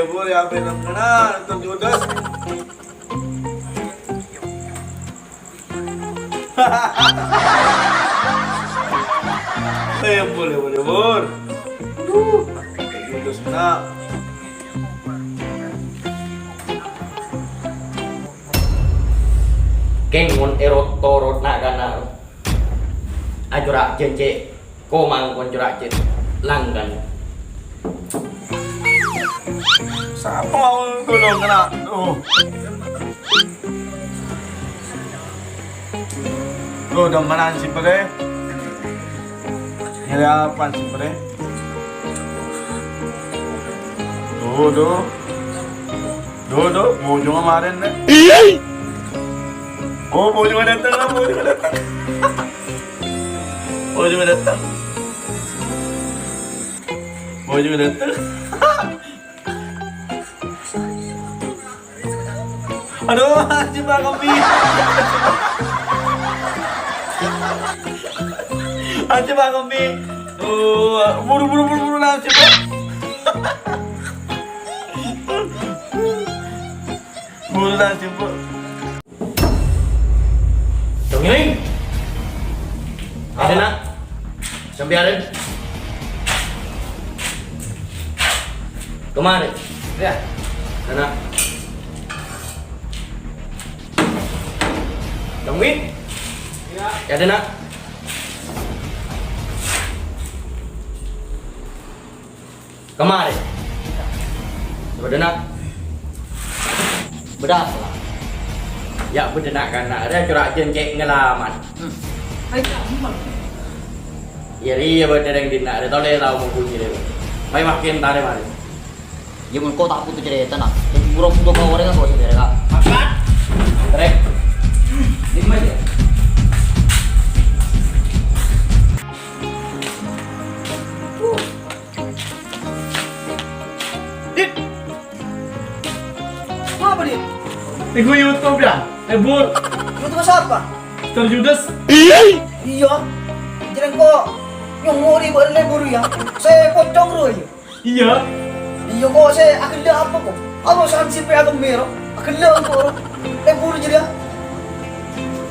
Boleh ambil yang kena untuk Judas. Boleh Bur. Judas kena. Keng mon erot torot na gana. Ajurak jence komang kon jurak jen langgan. Siapa mau tolong kena? Udah mana sih pada? Nyari apa sih pada? Mau juga kemarin deh. Oh, mau juga datang. Aduh, si Pak Kempi. Pak Kempi. Buru lah si Pak. Buru lah si Pak. Dongeng. Ada nak? Sambiarin. Kemana? Ya. Anak. Dongeng. Ya. Ada nak? Kemana? Bedenak. Bedak lah. Ya bedenak kan nak ada curak jencek ngelaman. Ya iya bener yang dinak, dia tahu dia tahu mau kunci dia. Mai makin tare mari. Ya mun kau tak putu cerita nak. Jadi burung untuk kau orang kau sendiri kak. Makan. Trek. Lima aja. Dit. Apa dia? Nego YouTube ya? Bur. YouTube siapa? Mr. Judas. Iya. Jangan kok yung muri ba le buru ya? Saya pocong ro ya. Iya. Iya kok saya akan dah apa kok? Apa saan si pe akan mero? Akan dah ko ro. Le buru jadi.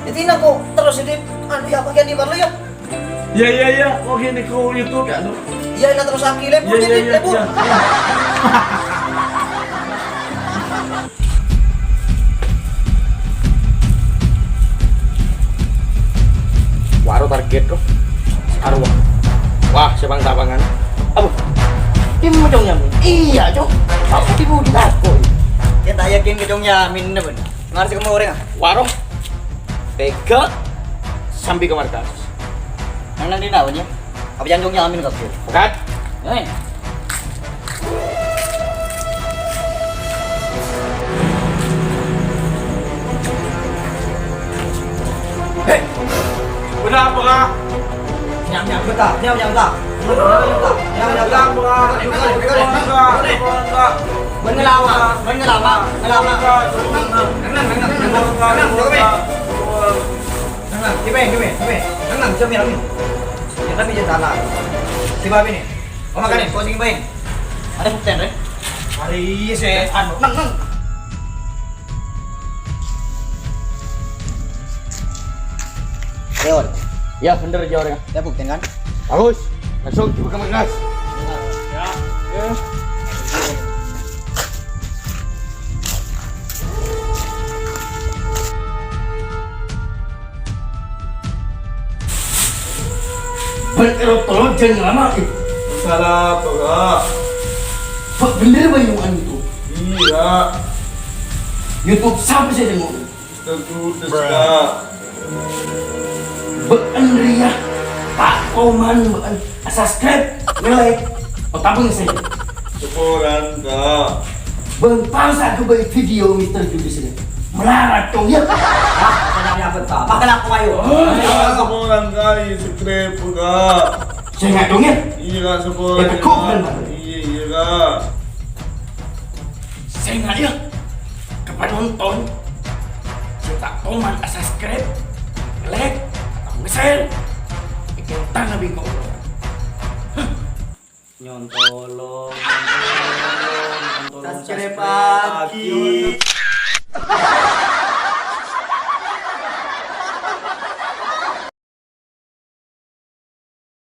Jadi na ko terus ini ano ya pakai di barlo ya? Iya. Oke nih ko YouTube ya. Iya na terus aki le buru jadi le buru. Waro target kok. Arwah. Wah, sebang tabangan. Aduh. Tim macam nyamin. Iya, Cok. Apa tibu di aku? Ya tak yakin kedong nyamin na bener. Ngarsi kamu orang ah? Waro. Pega sampai ke markas. Nang nang di nawanya. Apa jangan nyamin kau tu? Pekat. Eh. Hei. Benar apa kak? Nyam betah. Enggak. Ngelama. Nang, jom ya. Ya tapi jangan salah. Si babi nih. Kau makan nih, kau sing bain. Ada bukti re? Hari saya anu. Nang. Lewat. Ya, bener aja orang. Ada bukti kan? Bagus. Langsung coba ke markas. Ya. Bener tolong jangan lama. Salah apa kak? Pak bener ba yung ano itu? Iya. YouTube siapa sih yang mau? Mr. Judas kak. Bener ya. Pak Koman subscribe, like, o tapos saya. Sekoran kak. Bangpangsa ko ba yung video Mr. Judas ini? Melarat dong ya. Kenapa betah? Makan aku ayo. Sekoran kak, subscribe kak. Saya nggak dong ya. Iya kak, sekoran Ya, kok bener? Iya kak. Saya nggak ya. Kapan nonton? Kita Koman subscribe, like, atau nge-share. Ikan tanah bingung. Nyontolong, Subscribe pagi.